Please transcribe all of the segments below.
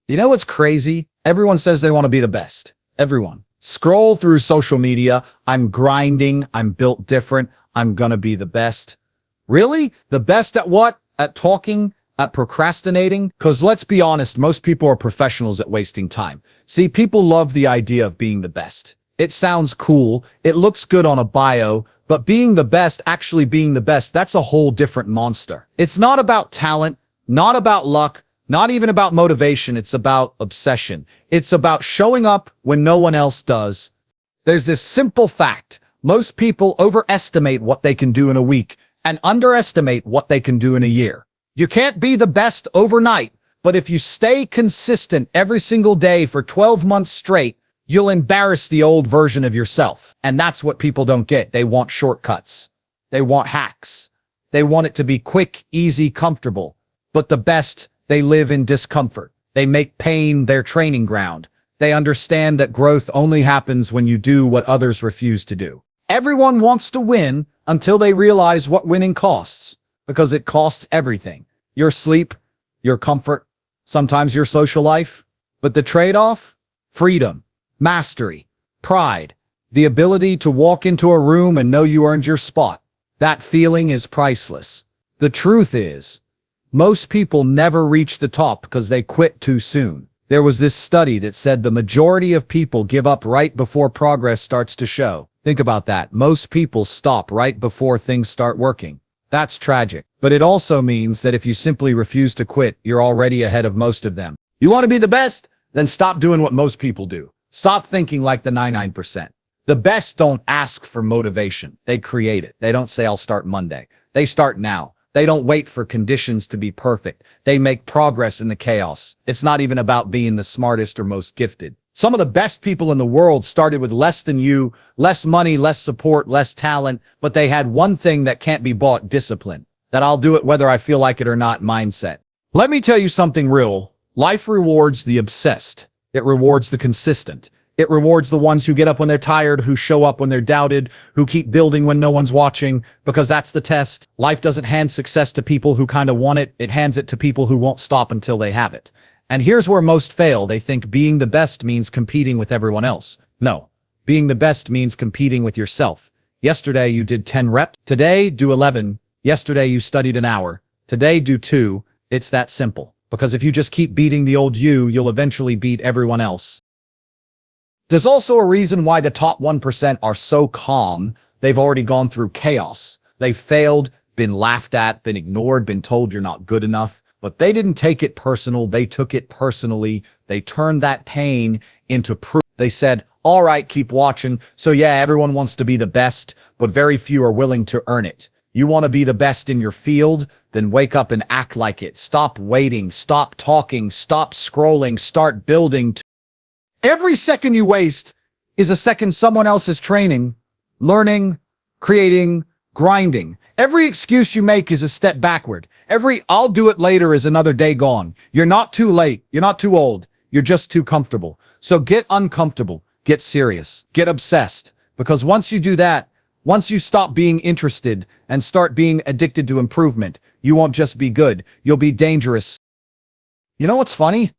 You know what's crazy? Everyone says they want to be the best. Everyone. Scroll through social media. I'm grinding. I'm built different. I'm gonna be the best. Really? The best at what? At talking? At procrastinating? Because let's be honest, most people are professionals at wasting time. See, people love the idea of being the best. It sounds cool. It looks good on a bio. But being the best, actually being the best, that's a whole different monster. It's not about talent, not about luck, not even about motivation. It's about obsession. It's about showing up when no one else does. There's this simple fact. Most people overestimate what they can do in a week and underestimate what they can do in a year. You can't be the best overnight, but if you stay consistent every single day for 12 months straight, you'll embarrass the old version of yourself. And that's what people don't get. They want shortcuts. They want hacks. They want it to be quick, easy, comfortable. But the best, they live in discomfort. They make pain their training ground. They understand that growth only happens when you do what others refuse to do. Everyone wants to win until they realize what winning costs, because it costs everything. Your sleep, your comfort, sometimes your social life. But the trade-off? Freedom, mastery, pride, the ability to walk into a room and know you earned your spot. That feeling is priceless. The truth is, most people never reach the top because they quit too soon. There was this study that said the majority of people give up right before progress starts to show. Think about that. Most people stop right before things start working. That's tragic. But it also means that if you simply refuse to quit, you're already ahead of most of them. You want to be the best? Then stop doing what most people do. Stop thinking like the 99%. The best don't ask for motivation. They create it. They don't say, I'll start Monday. They start now. They don't wait for conditions to be perfect. They make progress in the chaos. It's not even about being the smartest or most gifted. Some of the best people in the world started with less than you, less money, less support, less talent, but they had one thing that can't be bought: discipline. That I'll do it whether I feel like it or not mindset. Let me tell you something real. Life rewards the obsessed. It rewards the consistent. It rewards the ones who get up when they're tired, who show up when they're doubted, who keep building when no one's watching, because that's the test. Life doesn't hand success to people who kind of want it. It hands it to people who won't stop until they have it. And here's where most fail. They think being the best means competing with everyone else. No, being the best means competing with yourself. Yesterday you did 10 reps. Today, do 11. Yesterday you studied an hour. Today, do 2. It's that simple. Because if you just keep beating the old you, you'll eventually beat everyone else. There's also a reason why the top 1% are so calm. They've already gone through chaos. They've failed, been laughed at, been ignored, been told you're not good enough. But they didn't take it personal. They took it personally. They turned that pain into proof. They said, all right, keep watching. So yeah, everyone wants to be the best, but very few are willing to earn it. You want to be the best in your field? Then wake up and act like it. Stop waiting. Stop talking. Stop scrolling. Start building. Every second you waste is a second someone else is training, learning, creating, grinding. Every excuse you make is a step backward. Every I'll do it later is another day gone. You're not too late. You're not too old. You're just too comfortable. So get uncomfortable. Get serious. Get obsessed. Because once you do that, once you stop being interested and start being addicted to improvement, you won't just be good. You'll be dangerous. You know what's funny?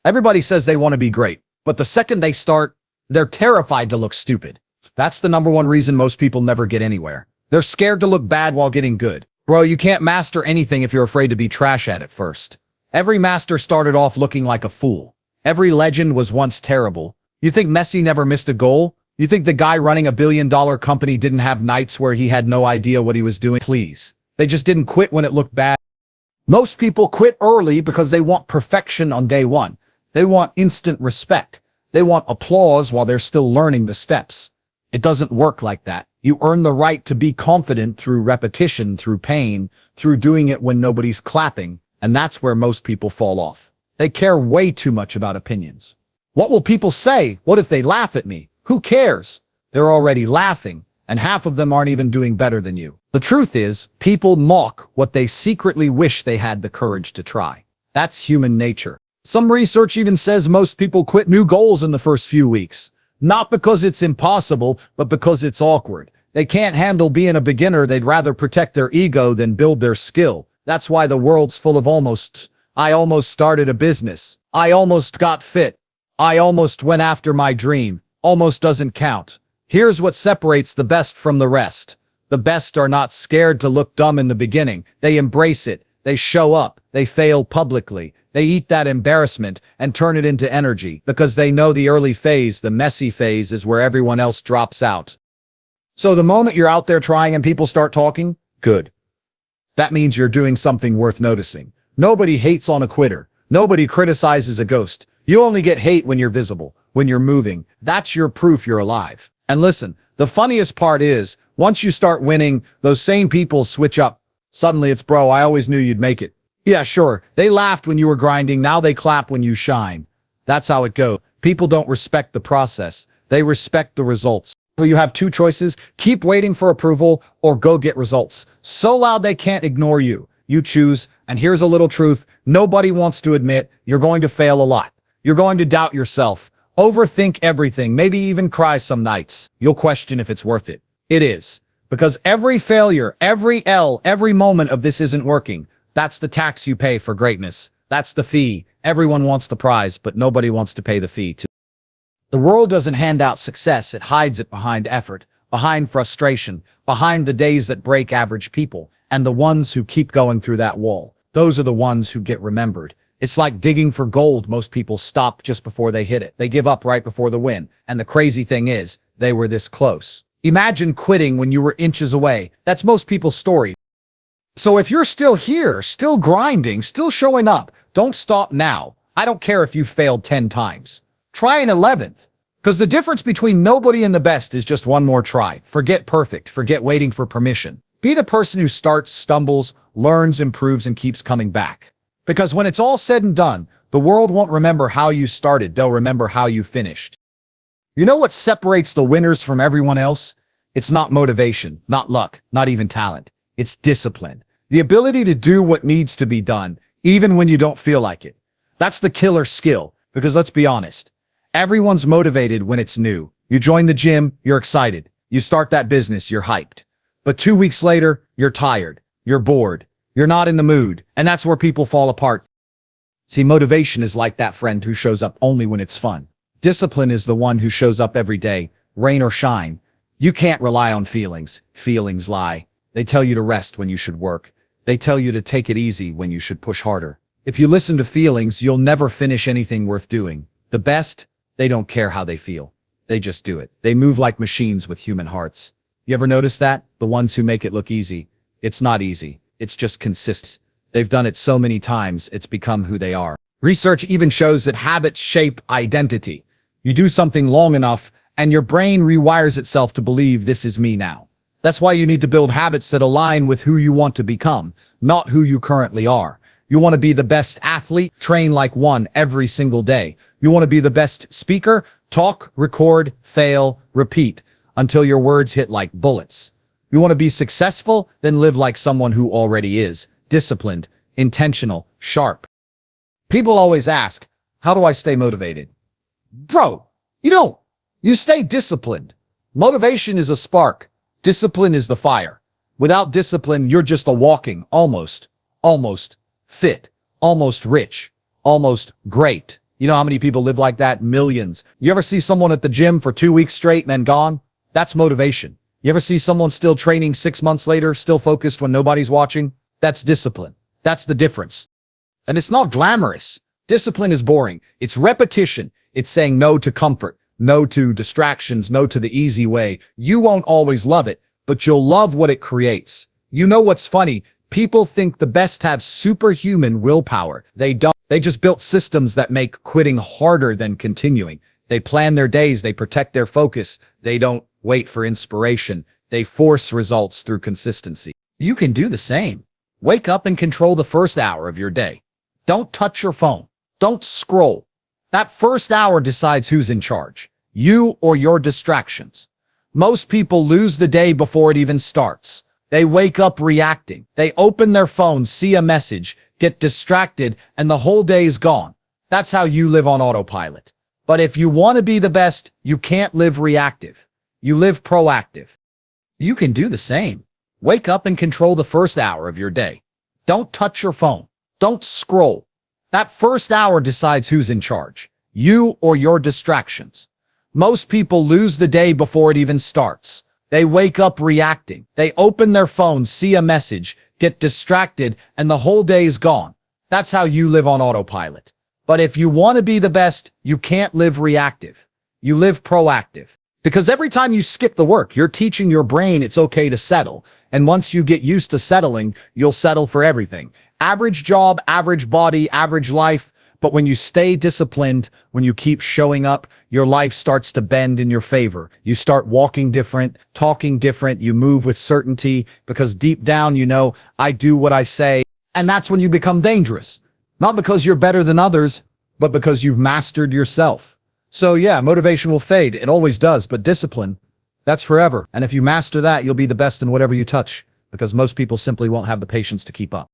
Everybody says they want to be great, but the second they start, they're terrified to look stupid. That's the number one reason most people never get anywhere. They're scared to look bad while getting good. Bro, you can't master anything if you're afraid to be trash at it first. Every master started off looking like a fool. Every legend was once terrible. You think Messi never missed a goal? You think the guy running a billion-dollar company didn't have nights where he had no idea what he was doing? Please. They just didn't quit when it looked bad. Most people quit early because they want perfection on day one. They want instant respect. They want applause while they're still learning the steps. It doesn't work like that. You earn the right to be confident through repetition, through pain, through doing it when nobody's clapping. And that's where most people fall off. They care way too much about opinions. What will people say? What if they laugh at me? Who cares? They're already laughing, and half of them aren't even doing better than you. The truth is, people mock what they secretly wish they had the courage to try. That's human nature. Some research even says most people quit new goals in the first few weeks. Not because it's impossible, but because it's awkward. They can't handle being a beginner. They'd rather protect their ego than build their skill. That's why the world's full of I almost started a business. I almost got fit. I almost went after my dream. Almost doesn't count. Here's what separates the best from the rest. The best are not scared to look dumb in the beginning. They embrace it. They show up. They fail publicly. They eat that embarrassment and turn it into energy because they know the early phase, the messy phase, is where everyone else drops out. So the moment you're out there trying and people start talking, good. That means you're doing something worth noticing. Nobody hates on a quitter. Nobody criticizes a ghost. You only get hate when you're visible, when you're moving. That's your proof you're alive. And listen, the funniest part is, once you start winning, those same people switch up. Suddenly it's, bro, I always knew you'd make it. Yeah, sure. They laughed when you were grinding. Now they clap when you shine. That's how it goes. People don't respect the process. They respect the results. So you have two choices. Keep waiting for approval or go get results. So loud they can't ignore you. You choose. And here's a little truth. Nobody wants to admit you're going to fail a lot. You're going to doubt yourself, overthink everything, maybe even cry some nights. You'll question if it's worth it. It is. Because every failure, every L, every moment of this isn't working. That's the tax you pay for greatness. That's the fee. Everyone wants the prize, but nobody wants to pay the fee too. The world doesn't hand out success. It hides it behind effort, behind frustration, behind the days that break average people. And the ones who keep going through that wall, those are the ones who get remembered. It's like digging for gold. Most people stop just before they hit it. They give up right before the win. And the crazy thing is, they were this close. Imagine quitting when you were inches away. That's most people's story. So if you're still here, still grinding, still showing up, don't stop now. I don't care if you failed 10 times. Try an 11th. Because the difference between nobody and the best is just one more try. Forget perfect. Forget waiting for permission. Be the person who starts, stumbles, learns, improves, and keeps coming back. Because when it's all said and done, the world won't remember how you started. They'll remember how you finished. You know what separates the winners from everyone else? It's not motivation, not luck, not even talent. It's discipline. The ability to do what needs to be done, even when you don't feel like it. That's the killer skill. Because let's be honest, everyone's motivated when it's new. You join the gym, you're excited. You start that business, you're hyped. But 2 weeks later, you're tired. You're bored. You're not in the mood. And that's where people fall apart. See, motivation is like that friend who shows up only when it's fun. Discipline is the one who shows up every day, rain or shine. You can't rely on feelings. Feelings lie. They tell you to rest when you should work. They tell you to take it easy when you should push harder. If you listen to feelings, you'll never finish anything worth doing. The best, they don't care how they feel. They just do it. They move like machines with human hearts. You ever notice that? The ones who make it look easy. It's not easy. It's just consistent. They've done it so many times, it's become who they are. Research even shows that habits shape identity. You do something long enough, and your brain rewires itself to believe this is me now. That's why you need to build habits that align with who you want to become, not who you currently are. You want to be the best athlete? Train like one every single day. You want to be the best speaker? Talk, record, fail, repeat until your words hit like bullets. You want to be successful? Then live like someone who already is. Disciplined, intentional, sharp. People always ask, how do I stay motivated? Bro, you don't. You stay disciplined. Motivation is a spark. Discipline is the fire. Without discipline, you're just a walking, almost fit, almost rich, almost great. You know how many people live like that? Millions. You ever see someone at the gym for 2 weeks straight and then gone? That's motivation. You ever see someone still training 6 months later, still focused when nobody's watching? That's discipline. That's the difference. And it's not glamorous. Discipline is boring. It's repetition. It's saying no to comfort, no to distractions, no to the easy way. You won't always love it, but you'll love what it creates. You know what's funny? People think the best have superhuman willpower. They don't. They just built systems that make quitting harder than continuing. They plan their days. They protect their focus. They don't wait for inspiration. They force results through consistency. You can do the same. Wake up and control the first hour of your day. Don't touch your phone. Don't scroll. That first hour decides who's in charge, you or your distractions. Most people lose the day before it even starts. They wake up reacting. They open their phone, see a message, get distracted, and the whole day is gone. That's how you live on autopilot. But if you want to be the best, you can't live reactive. You live proactive. You can do the same. Wake up and control the first hour of your day. Don't touch your phone. Don't scroll. That first hour decides who's in charge, you or your distractions. Most people lose the day before it even starts. They wake up reacting. They open their phone, see a message, get distracted, and the whole day is gone. That's how you live on autopilot. But if you want to be the best, you can't live reactive. You live proactive. Because every time you skip the work, you're teaching your brain it's okay to settle. And once you get used to settling, you'll settle for everything. Average job, average body, average life. But when you stay disciplined, when you keep showing up, your life starts to bend in your favor. You start walking different, talking different, you move with certainty, because deep down you know, I do what I say. And that's when you become dangerous. Not because you're better than others, but because you've mastered yourself. So yeah, motivation will fade. It always does, but discipline, that's forever. And if you master that, you'll be the best in whatever you touch, because most people simply won't have the patience to keep up.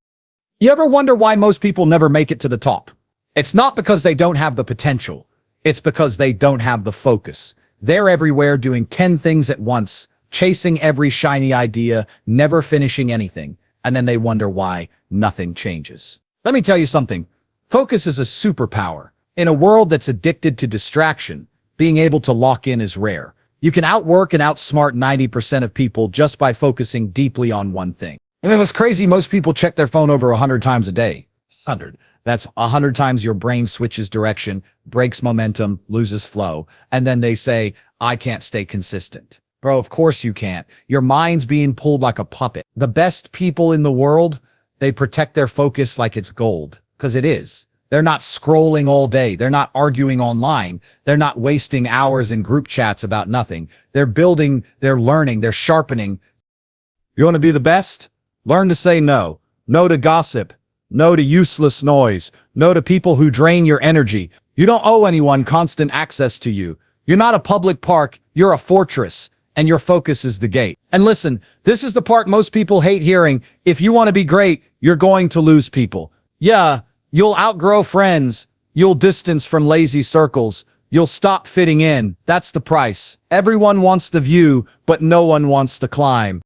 You ever wonder why most people never make it to the top? It's not because they don't have the potential. It's because they don't have the focus. They're everywhere doing 10 things at once, chasing every shiny idea, never finishing anything. And then they wonder why nothing changes. Let me tell you something. Focus is a superpower. In a world that's addicted to distraction, being able to lock in is rare. You can outwork and outsmart 90% of people just by focusing deeply on one thing. And it was crazy. Most people check their phone over 100 times a day. 100. That's 100 times your brain switches direction, breaks momentum, loses flow. And then they say, I can't stay consistent. Bro, of course you can't. Your mind's being pulled like a puppet. The best people in the world, they protect their focus like it's gold. Because it is. They're not scrolling all day. They're not arguing online. They're not wasting hours in group chats about nothing. They're building, they're learning, they're sharpening. You want to be the best? Learn to say no. No to gossip. No to useless noise. No to people who drain your energy. You don't owe anyone constant access to you. You're not a public park. You're a fortress. And your focus is the gate. And listen, this is the part most people hate hearing. If you want to be great, you're going to lose people. Yeah. You'll outgrow friends. You'll distance from lazy circles. You'll stop fitting in. That's the price. Everyone wants the view, but no one wants to climb.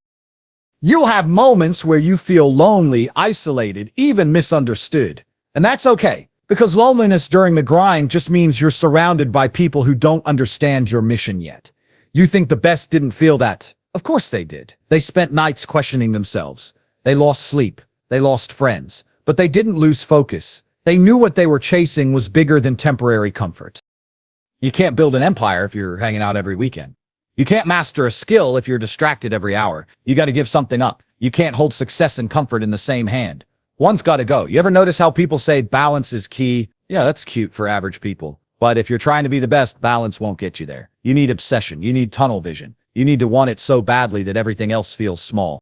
You'll have moments where you feel lonely, isolated, even misunderstood. And that's okay, because loneliness during the grind just means you're surrounded by people who don't understand your mission yet. You think the best didn't feel that? Of course they did. They spent nights questioning themselves. They lost sleep. They lost friends. But they didn't lose focus. They knew what they were chasing was bigger than temporary comfort. You can't build an empire if you're hanging out every weekend. You can't master a skill if you're distracted every hour. You got to give something up. You can't hold success and comfort in the same hand. One's got to go. You ever notice how people say balance is key? Yeah, that's cute for average people. But if you're trying to be the best, balance won't get you there. You need obsession. You need tunnel vision. You need to want it so badly that everything else feels small.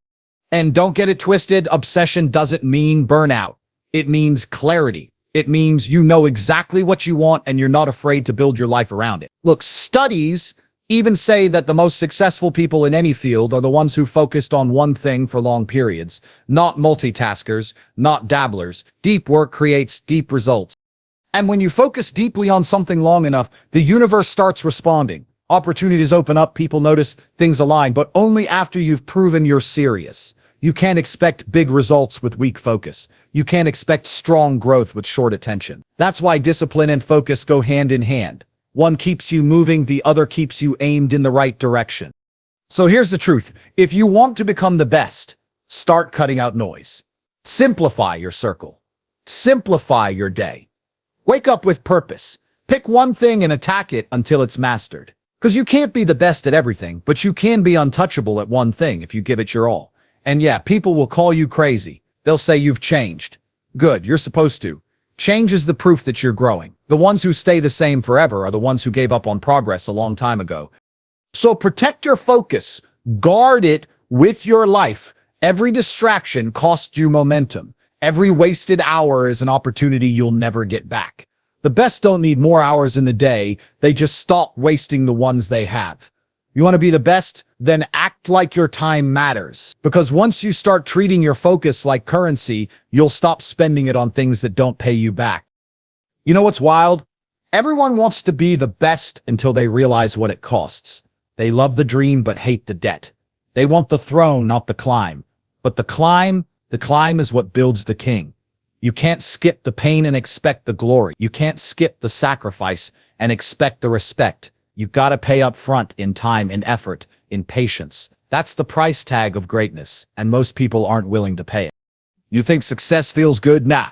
And don't get it twisted, obsession doesn't mean burnout. It means clarity. It means you know exactly what you want and you're not afraid to build your life around it. Look, studies even say that the most successful people in any field are the ones who focused on one thing for long periods, not multitaskers, not dabblers. Deep work creates deep results. And when you focus deeply on something long enough, the universe starts responding. Opportunities open up, people notice, things align, but only after you've proven you're serious. You can't expect big results with weak focus. You can't expect strong growth with short attention. That's why discipline and focus go hand in hand. One keeps you moving, the other keeps you aimed in the right direction. So here's the truth. If you want to become the best, start cutting out noise. Simplify your circle. Simplify your day. Wake up with purpose. Pick one thing and attack it until it's mastered. Because you can't be the best at everything, but you can be untouchable at one thing if you give it your all. And yeah, people will call you crazy. They'll say you've changed. Good, you're supposed to. Change is the proof that you're growing. The ones who stay the same forever are the ones who gave up on progress a long time ago. So protect your focus. Guard it with your life. Every distraction costs you momentum. Every wasted hour is an opportunity you'll never get back. The best don't need more hours in the day. They just stop wasting the ones they have. You want to be the best? Then act like your time matters. Because once you start treating your focus like currency, you'll stop spending it on things that don't pay you back. You know what's wild? Everyone wants to be the best until they realize what it costs. They love the dream but hate the debt. They want the throne, not the climb. But the climb is what builds the king. You can't skip the pain and expect the glory. You can't skip the sacrifice and expect the respect. You gotta pay up front in time, in effort, in patience. That's the price tag of greatness, and most people aren't willing to pay it. You think success feels good? Nah,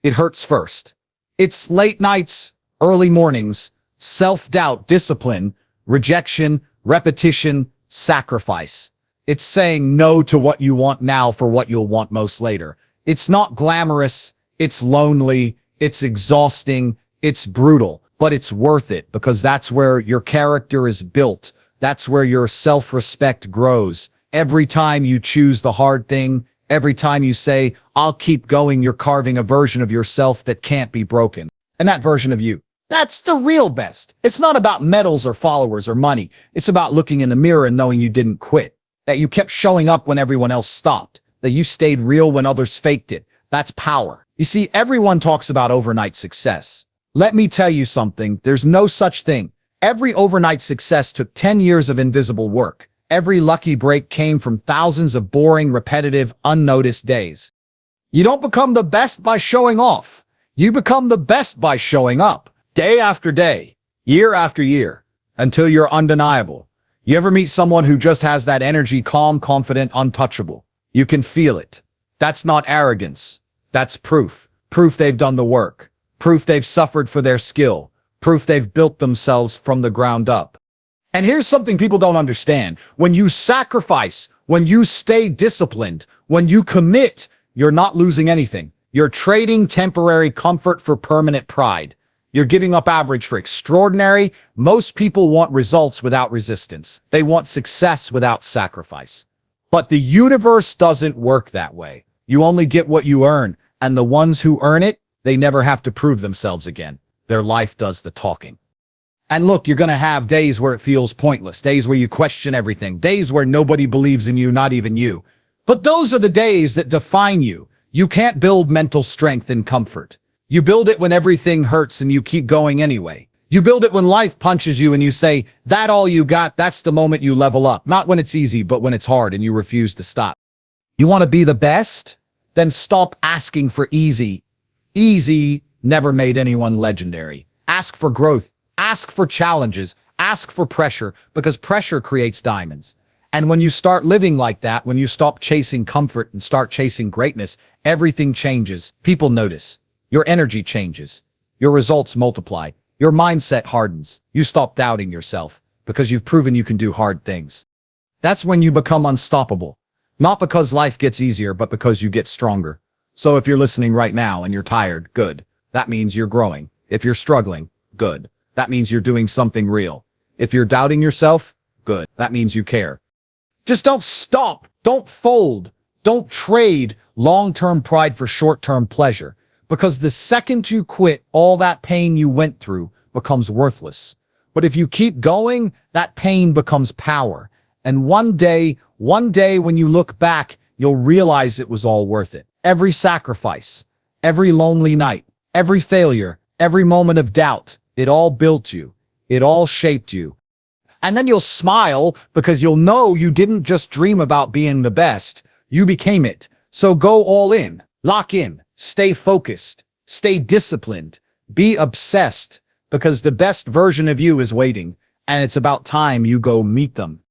it hurts first. It's late nights, early mornings, self-doubt, discipline, rejection, repetition, sacrifice. It's saying no to what you want now for what you'll want most later. It's not glamorous, it's lonely, it's exhausting, it's brutal, but it's worth it because that's where your character is built. That's where your self-respect grows. Every time you choose the hard thing, every time you say, I'll keep going, you're carving a version of yourself that can't be broken. And that version of you, that's the real best. It's not about medals or followers or money. It's about looking in the mirror and knowing you didn't quit, that you kept showing up when everyone else stopped, that you stayed real when others faked it. That's power. You see, everyone talks about overnight success. Let me tell you something. There's no such thing. Every overnight success took 10 years of invisible work. Every lucky break came from thousands of boring, repetitive, unnoticed days. You don't become the best by showing off. You become the best by showing up. Day after day, year after year, until you're undeniable. You ever meet someone who just has that energy, calm, confident, untouchable? You can feel it. That's not arrogance. That's proof. Proof they've done the work. Proof they've suffered for their skill. Proof they've built themselves from the ground up. And here's something people don't understand. When you sacrifice, when you stay disciplined, when you commit, you're not losing anything. You're trading temporary comfort for permanent pride. You're giving up average for extraordinary. Most people want results without resistance. They want success without sacrifice. But the universe doesn't work that way. You only get what you earn, and the ones who earn it, they never have to prove themselves again. Their life does the talking. And look, you're going to have days where it feels pointless, days where you question everything, days where nobody believes in you, not even you. But those are the days that define you. You can't build mental strength in comfort. You build it when everything hurts and you keep going anyway. You build it when life punches you and you say, that all you got, that's the moment you level up. Not when it's easy, but when it's hard and you refuse to stop. You want to be the best? Then stop asking for easy. Easy never made anyone legendary. Ask for growth. Ask for challenges. Ask for pressure, because pressure creates diamonds. And when you start living like that, when you stop chasing comfort and start chasing greatness, everything changes. People notice. Your energy changes. Your results multiply. Your mindset hardens. You stop doubting yourself because you've proven you can do hard things. That's when you become unstoppable. Not because life gets easier, but because you get stronger. So if you're listening right now and you're tired, good. That means you're growing. If you're struggling, good. That means you're doing something real. If you're doubting yourself, good. That means you care. Just don't stop. Don't fold. Don't trade long-term pride for short-term pleasure. Because the second you quit, all that pain you went through becomes worthless. But if you keep going, that pain becomes power. And one day when you look back, you'll realize it was all worth it. Every sacrifice, every lonely night, every failure, every moment of doubt, it all built you. It all shaped you. And then you'll smile because you'll know you didn't just dream about being the best. You became it. So go all in, lock in. Stay focused, stay disciplined, be obsessed, because the best version of you is waiting, and it's about time you go meet them.